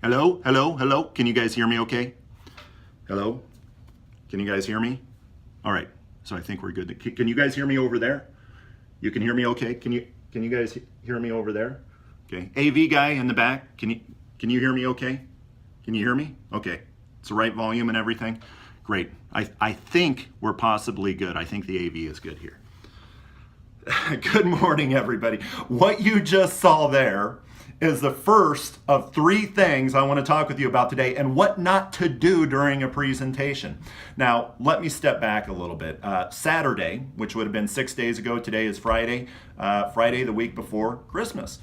Hello, hello, hello. Can you guys hear me okay? Hello? Can you guys hear me? All right. So I think we're good. Can you guys hear me over there? You can hear me okay? Can you guys hear me over there? Okay. AV guy in the back, can you hear me okay? Can you hear me? Okay. It's the right volume and everything. Great. I think we're possibly good. I think the AV is good here. Good morning, everybody. What you just saw there is the first of 3 things I want to talk with you about today and what not to do during a presentation. Now, let me step back a little bit. Saturday, which would have been 6 days ago, today is Friday, Friday the week before Christmas.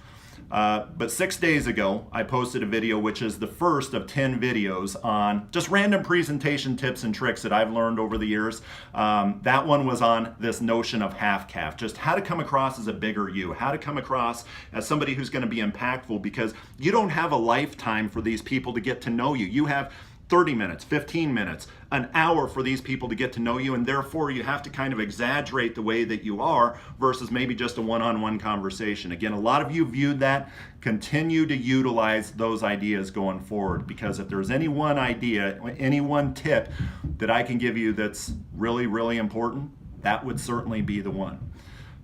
But 6 days ago, I posted a video which is the first of 10 videos on just random presentation tips and tricks that I've learned over the years. That one was on this notion of half calf, just how to come across as a bigger you, how to come across as somebody who's going to be impactful, because you don't have a lifetime for these people to get to know you. You have 30 minutes, 15 minutes, an hour for these people to get to know you, and therefore you have to kind of exaggerate the way that you are versus maybe just a one-on-one conversation. Again, a lot of you viewed that. Continue to utilize those ideas going forward, because if there's any one idea, any one tip that I can give you that's really, really important, that would certainly be the one.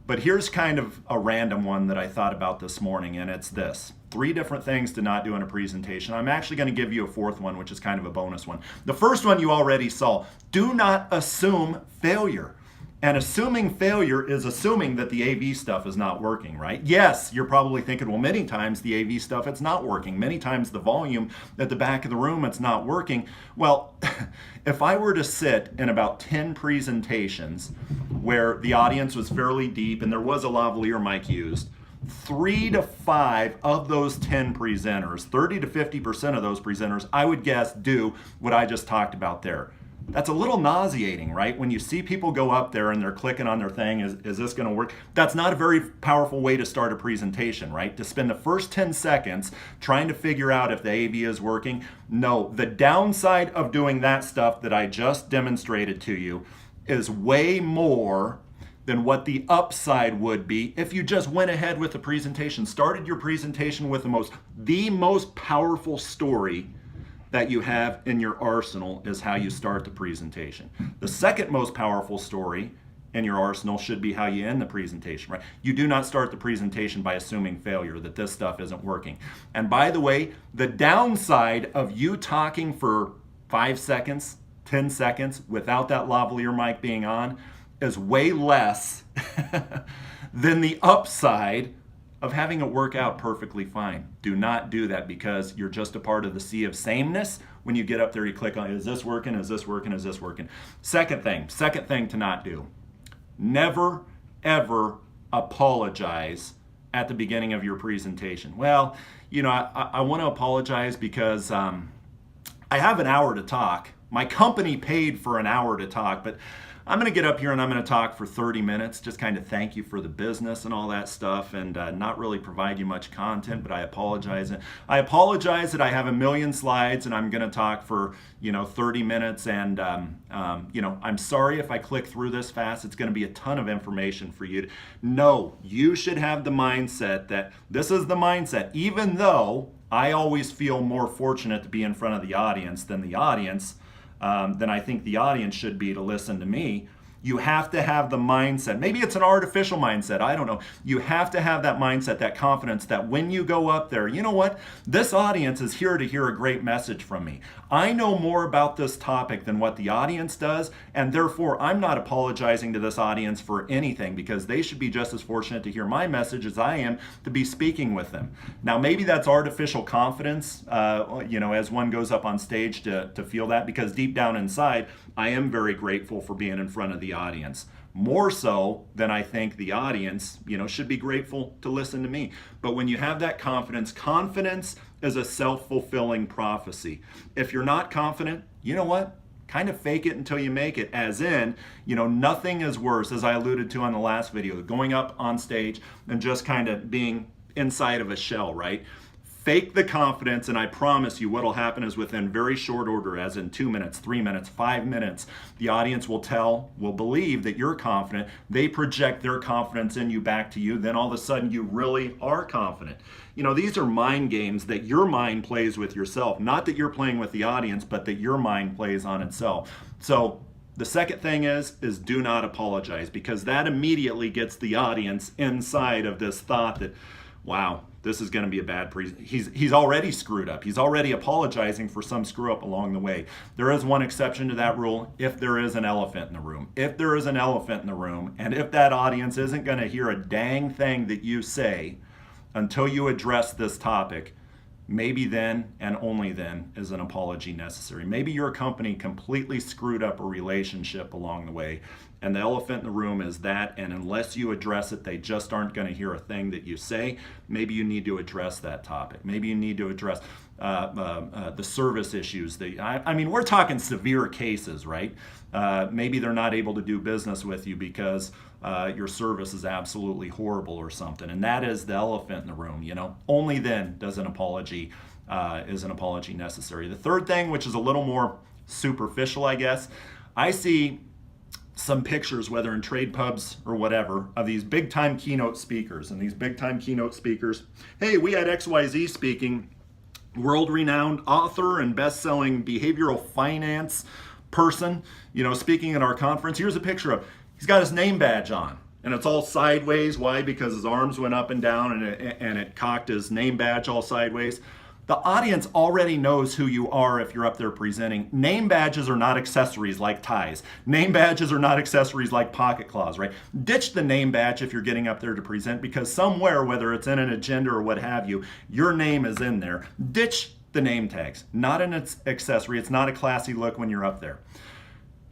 But here's kind of a random one that I thought about this morning, and it's this. 3 different things to not do in a presentation. I'm actually going to give you a 4th one, which is kind of a bonus one. The first one you already saw. Do not assume failure. And assuming failure is assuming that the AV stuff is not working, right? Yes, you're probably thinking, well, many times the AV stuff, it's not working. Many times the volume at the back of the room, it's not working. Well, if I were to sit in about 10 presentations where the audience was fairly deep and there was a lavalier mic used, 3 to 5 of those 10 presenters, 30 to 50% of those presenters, I would guess, do what I just talked about there. That's a little nauseating, right? When you see people go up there and they're clicking on their thing, is this going to work? That's not a very powerful way to start a presentation, right? To spend the first 10 seconds trying to figure out if the AV is working. No, the downside of doing that stuff that I just demonstrated to you is way more than what the upside would be if you just went ahead with the presentation, started your presentation with the most powerful story that you have in your arsenal is how you start the presentation. The second most powerful story in your arsenal should be how you end the presentation, right? You do not start the presentation by assuming failure, that this stuff isn't working. And by the way, the downside of you talking for 5 seconds, 10 seconds without that lavalier mic being on is way less than the upside of having it work out perfectly fine. Do not do that, because you're just a part of the sea of sameness. When you get up there, you click on, is this working? Is this working? Is this working? Second thing to not do. Never, ever apologize at the beginning of your presentation. Well, I want to apologize because I have an hour to talk. My company paid for an hour to talk, but I'm going to get up here and I'm going to talk for 30 minutes, just kind of thank you for the business and all that stuff, and not really provide you much content, but I apologize. I apologize that I have a million slides and I'm going to talk for 30 minutes, and I'm sorry if I click through this fast. It's going to be a ton of information for you. No, you should have the mindset that this is the mindset, even though I always feel more fortunate to be in front of the audience than the audience. Than I think the audience should be to listen to me. You have to have the mindset. Maybe it's an artificial mindset. I don't know. You have to have that mindset, that confidence that when you go up there, you know what? This audience is here to hear a great message from me. I know more about this topic than what the audience does, and therefore I'm not apologizing to this audience for anything, because they should be just as fortunate to hear my message as I am to be speaking with them. Now, maybe that's artificial confidence, as one goes up on stage to feel that, because deep down inside, I am very grateful for being in front of the audience. More so than I think the audience, should be grateful to listen to me. But when you have that confidence is a self-fulfilling prophecy. If you're not confident, you know what? Kind of fake it until you make it, as in, nothing is worse, as I alluded to on the last video, going up on stage and just kind of being inside of a shell, right? Fake the confidence, and I promise you what'll happen is within very short order, as in 2 minutes, 3 minutes, 5 minutes, the audience will believe that you're confident. They project their confidence in you back to you. Then all of a sudden you really are confident. You know, these are mind games that your mind plays with yourself. Not that you're playing with the audience, but that your mind plays on itself. So the second thing is do not apologize, because that immediately gets the audience inside of this thought that, wow, this is going to be a bad he's already screwed up. He's already apologizing for some screw up along the way. There is one exception to that rule: if there is an elephant in the room. If there is an elephant in the room, and if that audience isn't going to hear a dang thing that you say until you address this topic, maybe then and only then is an apology necessary. Maybe your company completely screwed up a relationship along the way, and the elephant in the room is that, and unless you address it, they just aren't going to hear a thing that you say. Maybe you need to address that topic. Maybe you need to address the service issues. I mean, we're talking severe cases, right? Maybe they're not able to do business with you because your service is absolutely horrible or something, and that is the elephant in the room. You know, only then does an apology necessary. The third thing, which is a little more superficial, I guess, I see some pictures, whether in trade pubs or whatever, of these big time keynote speakers, and these big time keynote speakers, hey, we had XYZ speaking, world-renowned author and best-selling behavioral finance person, you know, speaking at our conference. Here's a picture of, he's got his name badge on, and it's all sideways. Why? Because his arms went up and down, and it cocked his name badge all sideways. The audience already knows who you are if you're up there presenting. Name badges are not accessories like ties. Name badges are not accessories like pocket claws, right? Ditch the name badge if you're getting up there to present, because somewhere, whether it's in an agenda or what have you, your name is in there. Ditch the name tags. Not an accessory. It's not a classy look when you're up there.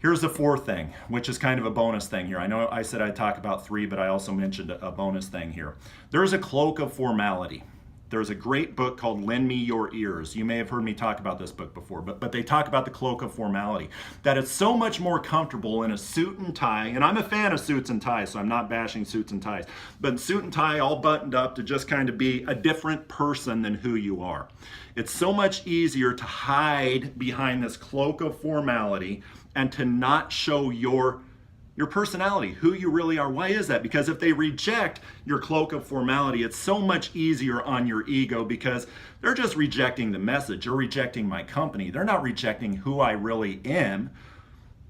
Here's the fourth thing, which is kind of a bonus thing here. I know I said I'd talk about three, but I also mentioned a bonus thing here. There's a cloak of formality. There's a great book called Lend Me Your Ears. You may have heard me talk about this book before, but they talk about the cloak of formality, that it's so much more comfortable in a suit and tie, and I'm a fan of suits and ties, so I'm not bashing suits and ties, but suit and tie all buttoned up to just kind of be a different person than who you are. It's so much easier to hide behind this cloak of formality and to not show your personality, who you really are. Why is that? Because if they reject your cloak of formality, it's so much easier on your ego, because they're just rejecting the message. They're rejecting my company. They're not rejecting who I really am.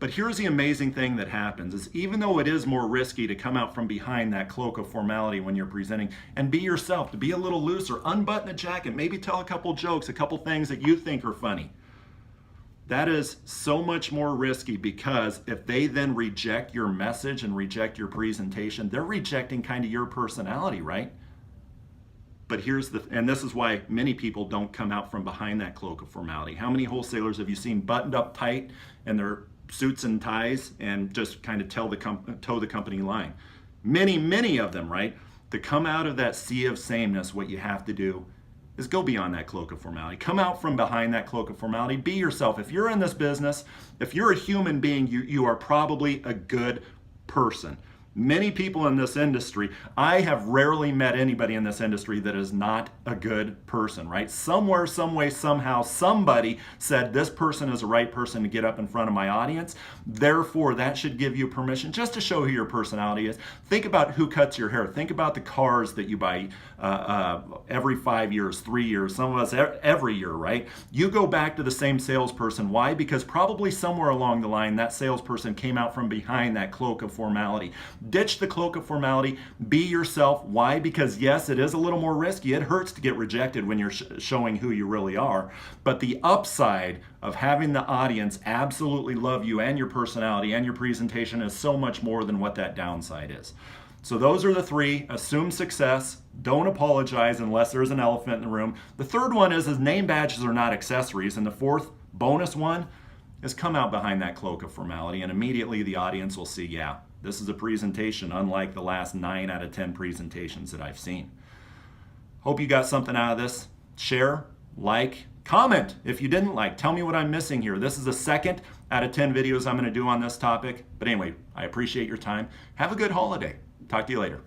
But here's the amazing thing that happens is, even though it is more risky to come out from behind that cloak of formality when you're presenting and be yourself, to be a little looser, unbutton the jacket, maybe tell a couple jokes, a couple things that you think are funny. That is so much more risky, because if they then reject your message and reject your presentation, they're rejecting kind of your personality, right? But and this is why many people don't come out from behind that cloak of formality. How many wholesalers have you seen buttoned up tight in their suits and ties and just kind of toe the company line? Many of them, right? To come out of that sea of sameness, what you have to do is go beyond that cloak of formality. Come out from behind that cloak of formality. Be yourself. If you're in this business, if you're a human being, you are probably a good person. Many people in this industry, I have rarely met anybody in this industry that is not a good person, right? Somewhere, some way, somehow, somebody said this person is the right person to get up in front of my audience. Therefore, that should give you permission just to show who your personality is. Think about who cuts your hair. Think about the cars that you buy every 5 years, 3 years, some of us every year, right? You go back to the same salesperson. Why? Because probably somewhere along the line, that salesperson came out from behind that cloak of formality. Ditch the cloak of formality. Be yourself. Why? Because yes, it is a little more risky. It hurts to get rejected when you're showing who you really are. But the upside of having the audience absolutely love you and your personality and your presentation is so much more than what that downside is. So those are the three. Assume success. Don't apologize unless there's an elephant in the room. The third one is name badges are not accessories. And the fourth bonus one is come out behind that cloak of formality, and immediately the audience will see, yeah, this is a presentation unlike the last 9 out of 10 presentations that I've seen. Hope you got something out of this. Share, like, comment if you didn't like. Tell me what I'm missing here. This is the 2nd out of 10 videos I'm going to do on this topic. But anyway, I appreciate your time. Have a good holiday. Talk to you later.